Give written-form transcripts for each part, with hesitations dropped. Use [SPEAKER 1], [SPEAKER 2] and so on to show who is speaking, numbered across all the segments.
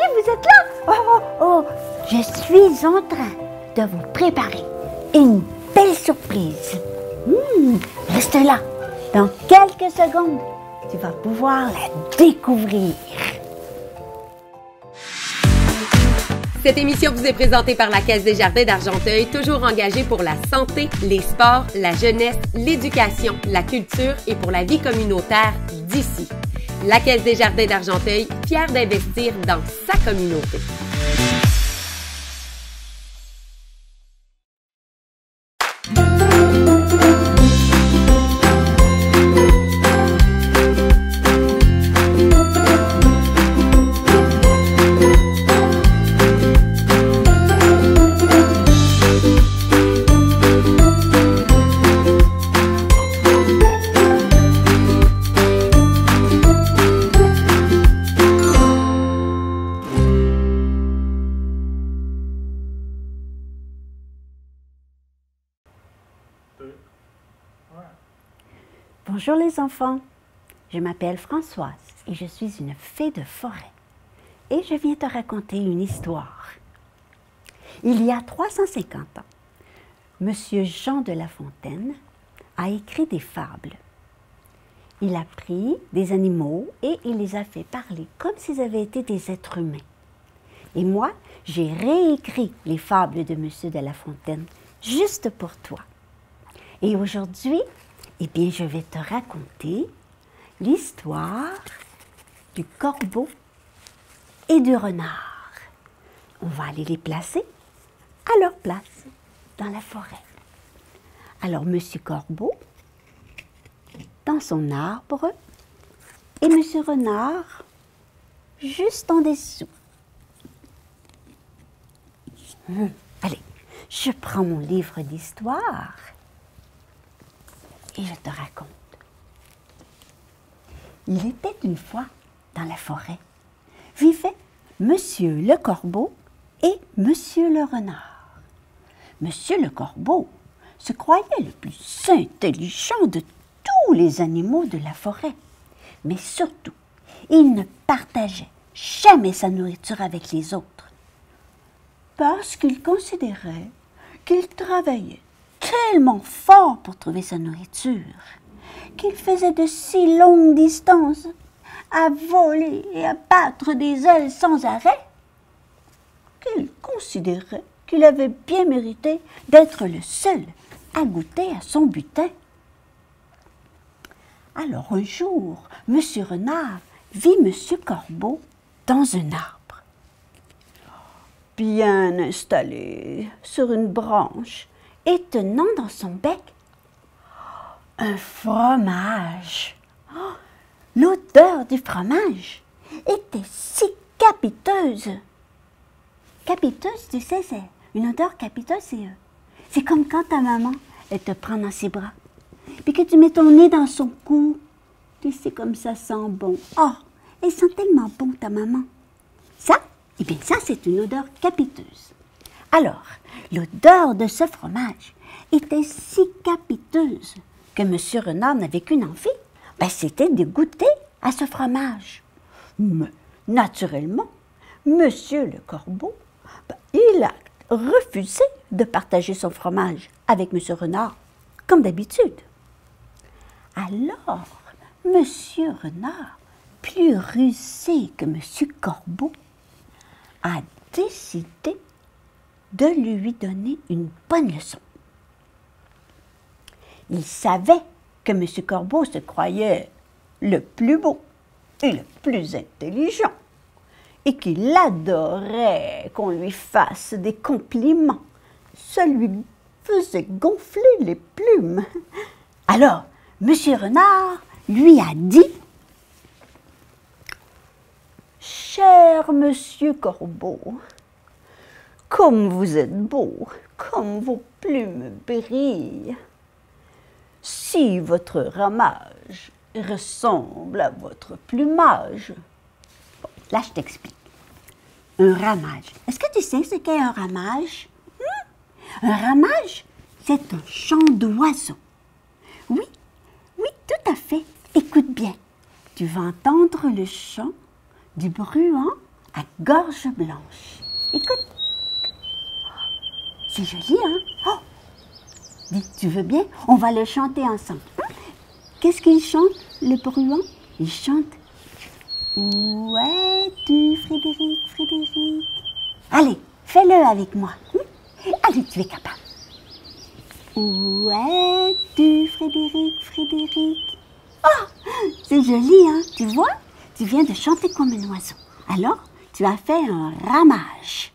[SPEAKER 1] oui, vous êtes là? Oh, je suis en train de vous préparer une belle surprise. Reste là. Dans quelques secondes, tu vas pouvoir la découvrir.
[SPEAKER 2] Cette émission vous est présentée par la Caisse des Jardins d'Argenteuil, toujours engagée pour la santé, les sports, la jeunesse, l'éducation, la culture et pour la vie communautaire d'ici. La Caisse des Jardins d'Argenteuil, fière d'investir dans sa communauté.
[SPEAKER 1] Bonjour les enfants, je m'appelle Françoise et je suis une fée de forêt. Et je viens te raconter une histoire. Il y a 350 ans, Monsieur Jean de La Fontaine a écrit des fables. Il a pris des animaux et il les a fait parler comme s'ils avaient été des êtres humains. Et moi, j'ai réécrit les fables de Monsieur de La Fontaine juste pour toi. Et aujourd'hui, eh bien, je vais te raconter l'histoire du corbeau et du renard. On va aller les placer à leur place dans la forêt. Alors, Monsieur Corbeau, dans son arbre, et Monsieur Renard, juste en dessous. Allez, je prends mon livre d'histoire et je te raconte. Il était une fois dans la forêt, vivaient Monsieur le Corbeau et Monsieur le Renard. Monsieur le Corbeau se croyait le plus intelligent de tous les animaux de la forêt, mais surtout, il ne partageait jamais sa nourriture avec les autres, parce qu'il considérait qu'il travaillait tellement fort pour trouver sa nourriture qu'il faisait de si longues distances à voler et à battre des ailes sans arrêt qu'il considérait qu'il avait bien mérité d'être le seul à goûter à son butin. Alors un jour, Monsieur Renard vit Monsieur Corbeau dans un arbre, bien installé sur une branche et tenant dans son bec un fromage. L'odeur du fromage était si capiteuse. Capiteuse, tu sais, c'est une odeur capiteuse, c'est comme quand ta maman, elle te prend dans ses bras, puis que tu mets ton nez dans son cou. Tu sais comme ça sent bon. Oh, elle sent tellement bon, ta maman. Ça, eh bien ça, c'est une odeur capiteuse. Alors, l'odeur de ce fromage était si capiteuse que Monsieur Renard n'avait qu'une envie, c'était de goûter à ce fromage. Mais, naturellement, Monsieur le Corbeau, il a refusé de partager son fromage avec Monsieur Renard, comme d'habitude. Alors, Monsieur Renard, plus rusé que Monsieur Corbeau, a décidé de lui donner une bonne leçon. Il savait que Monsieur Corbeau se croyait le plus beau et le plus intelligent et qu'il adorait qu'on lui fasse des compliments. Ça lui faisait gonfler les plumes. Alors, Monsieur Renard lui a dit « Cher Monsieur Corbeau, comme vous êtes beau, comme vos plumes brillent, si votre ramage ressemble à votre plumage. » Bon, là, je t'explique. Un ramage. Est-ce que tu sais ce qu'est un ramage? Un ramage, c'est un chant d'oiseau. Oui, oui, tout à fait. Écoute bien. Tu vas entendre le chant du bruant à gorge blanche. Écoute. C'est joli, hein? Oh! Dis, tu veux bien? On va le chanter ensemble. Qu'est-ce qu'il chante, le bruant? Il chante « Où es-tu, Frédéric, Frédéric? » Allez, fais-le avec moi. Allez, tu es capable. « Où es-tu, Frédéric, Frédéric? » Oh, c'est joli, hein? Tu vois? Tu viens de chanter comme un oiseau. Alors, tu as fait un ramage.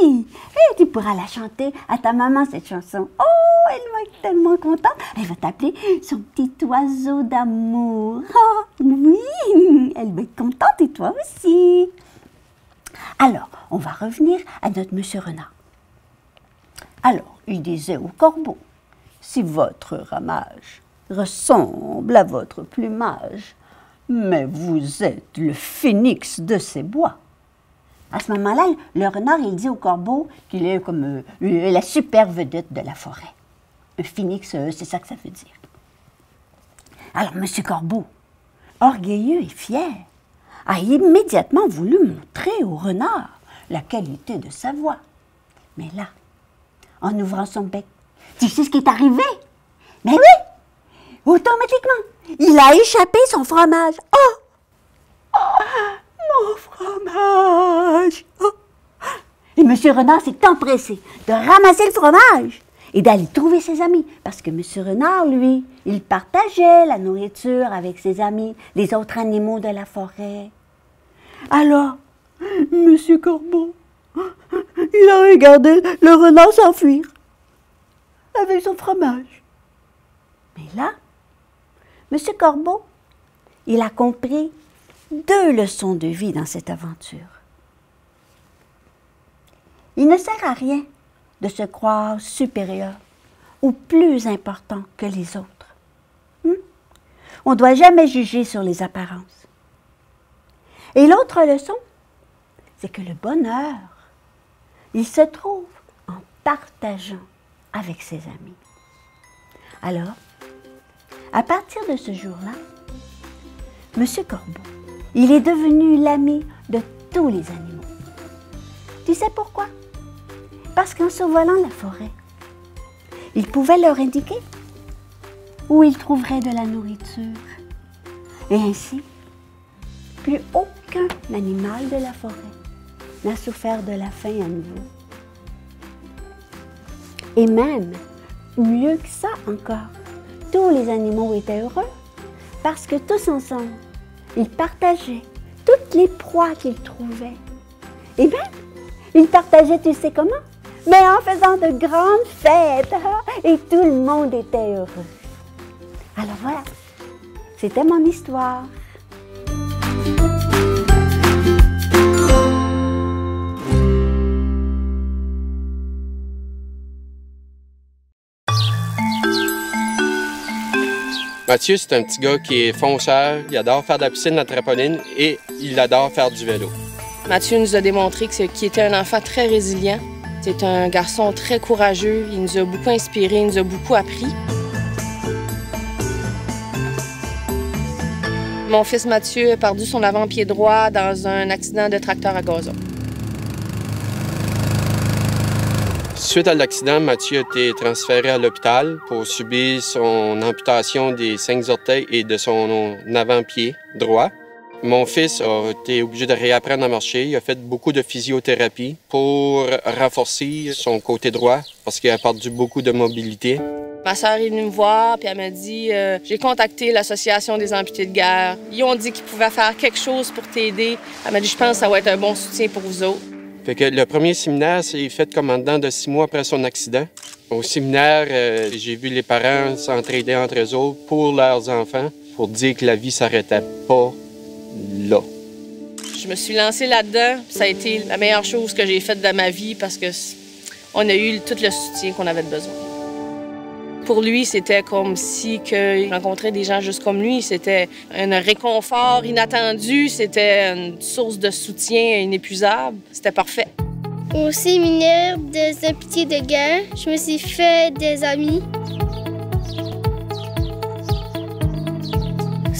[SPEAKER 1] Oui, et tu pourras la chanter à ta maman, cette chanson. Oh, elle va être tellement contente. Elle va t'appeler son petit oiseau d'amour. Oh, oui, elle va être contente et toi aussi. Alors, on va revenir à notre monsieur Renard. Alors, il disait au corbeau, si votre ramage ressemble à votre plumage, mais vous êtes le phénix de ces bois. À ce moment-là, le renard, il dit au corbeau qu'il est comme la super vedette de la forêt. Un phénix, c'est ça que ça veut dire. Alors, M. Corbeau, orgueilleux et fier, a immédiatement voulu montrer au renard la qualité de sa voix. Mais là, en ouvrant son bec, tu sais ce qui est arrivé? Mais oui! Automatiquement, il a échappé son fromage. Oh! Mon fromage! Oh. Et M. Renard s'est empressé de ramasser le fromage et d'aller trouver ses amis. Parce que M. Renard, lui, il partageait la nourriture avec ses amis, les autres animaux de la forêt. Alors, M. Corbeau, il a regardé le renard s'enfuir avec son fromage. Mais là, M. Corbeau, il a compris 2 leçons de vie dans cette aventure. Il ne sert à rien de se croire supérieur ou plus important que les autres. On ne doit jamais juger sur les apparences. Et l'autre leçon, c'est que le bonheur, il se trouve en partageant avec ses amis. Alors, à partir de ce jour-là, M. Corbeau, il est devenu l'ami de tous les animaux. Tu sais pourquoi? Parce qu'en survolant la forêt, il pouvait leur indiquer où ils trouveraient de la nourriture. Et ainsi, plus aucun animal de la forêt n'a souffert de la faim à nouveau. Et même, mieux que ça encore, tous les animaux étaient heureux parce que tous ensemble, ils partageaient toutes les proies qu'ils trouvaient. Et même, ils partageaient, tu sais comment? Mais en faisant de grandes fêtes. Et tout le monde était heureux. Alors voilà, c'était mon histoire.
[SPEAKER 3] Mathieu, c'est un petit gars qui est fonceur, il adore faire de la piscine, de la trampoline et il adore faire du vélo.
[SPEAKER 4] Mathieu nous a démontré qu'il était un enfant très résilient. C'est un garçon très courageux, il nous a beaucoup inspirés, il nous a beaucoup appris. Mon fils Mathieu a perdu son avant-pied droit dans un accident de tracteur à gazon.
[SPEAKER 3] Suite à l'accident, Mathieu a été transféré à l'hôpital pour subir son amputation des 5 orteils et de son avant-pied droit. Mon fils a été obligé de réapprendre à marcher. Il a fait beaucoup de physiothérapie pour renforcer son côté droit parce qu'il a perdu beaucoup de mobilité.
[SPEAKER 4] Ma sœur est venue me voir puis elle m'a dit j'ai contacté l'Association des amputés de guerre. Ils ont dit qu'ils pouvaient faire quelque chose pour t'aider. Elle m'a dit je pense que ça va être un bon soutien pour vous autres.
[SPEAKER 3] Fait que le premier séminaire, c'est fait comme en dedans de 6 mois après son accident. Au séminaire, j'ai vu les parents s'entraider entre eux autres pour leurs enfants pour dire que la vie s'arrêtait pas là.
[SPEAKER 4] Je me suis lancée là-dedans. Ça a été la meilleure chose que j'ai faite de ma vie parce que on a eu tout le soutien qu'on avait besoin. Pour lui, c'était comme si il rencontrait des gens juste comme lui. C'était un réconfort inattendu. C'était une source de soutien inépuisable. C'était parfait.
[SPEAKER 5] Au séminaire des amputés de guerre, je me suis fait des amis.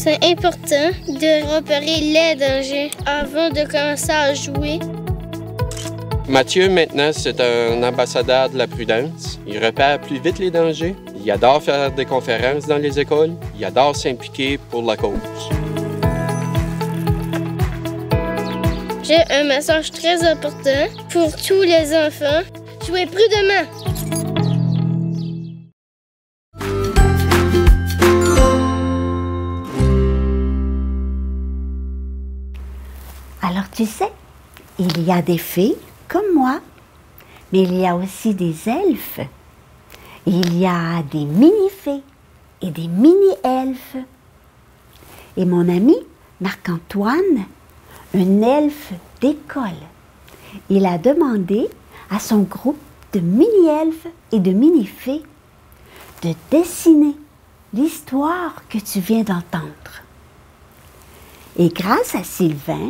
[SPEAKER 5] C'est important de repérer les dangers avant de commencer à jouer.
[SPEAKER 3] Mathieu, maintenant, c'est un ambassadeur de la prudence. Il repère plus vite les dangers. Il adore faire des conférences dans les écoles. Il adore s'impliquer pour la cause.
[SPEAKER 5] J'ai un message très important pour tous les enfants. Jouez prudemment.
[SPEAKER 1] Alors tu sais, il y a des fées comme moi, mais il y a aussi des elfes. Il y a des mini-fées et des mini-elfes. Et mon ami Marc-Antoine, un elfe d'école, il a demandé à son groupe de mini-elfes et de mini-fées de dessiner l'histoire que tu viens d'entendre. Et grâce à Sylvain,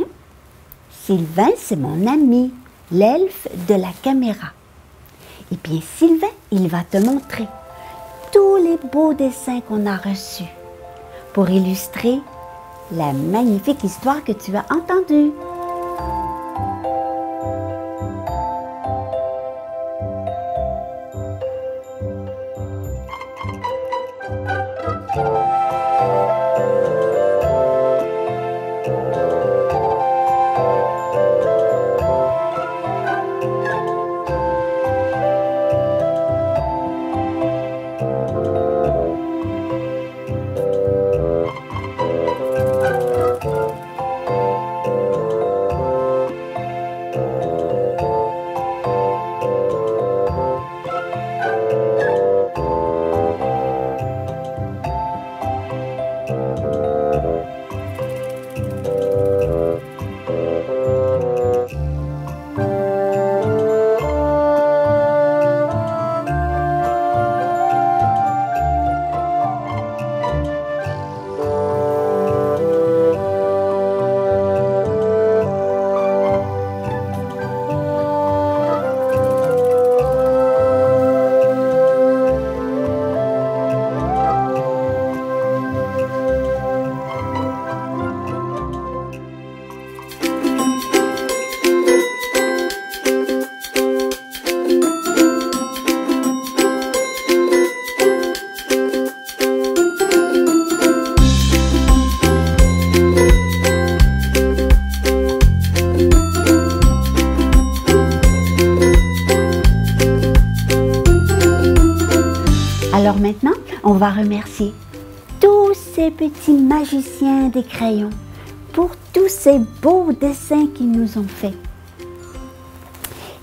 [SPEAKER 1] c'est mon ami, l'elfe de la caméra. Et bien Sylvain, il va te montrer tous les beaux dessins qu'on a reçus pour illustrer la magnifique histoire que tu as entendue. Alors maintenant, on va remercier tous ces petits magiciens des crayons pour tous ces beaux dessins qu'ils nous ont faits.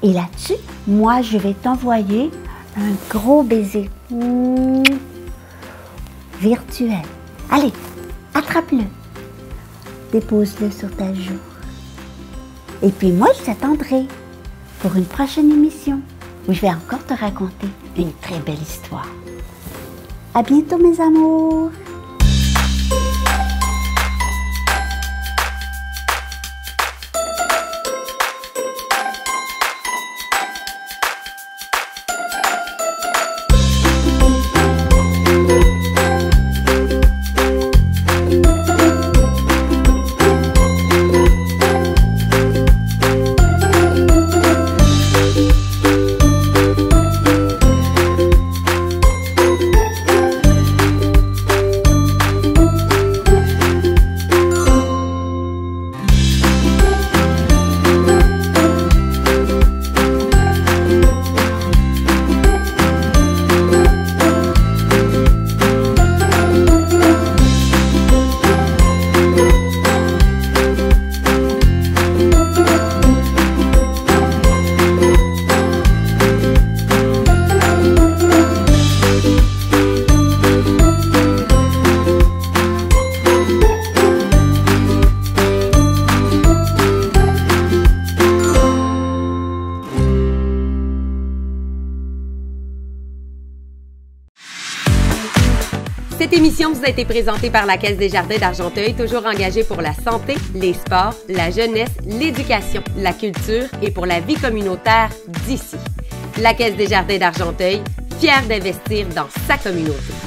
[SPEAKER 1] Et là-dessus, moi, je vais t'envoyer un gros baiser virtuel. Allez, attrape-le. Dépose-le sur ta joue. Et puis moi, je t'attendrai pour une prochaine émission où je vais encore te raconter une très belle histoire. À bientôt, mes amours!
[SPEAKER 2] Cette émission vous a été présentée par la Caisse des Jardins d'Argenteuil, toujours engagée pour la santé, les sports, la jeunesse, l'éducation, la culture et pour la vie communautaire d'ici. La Caisse des Jardins d'Argenteuil, fière d'investir dans sa communauté.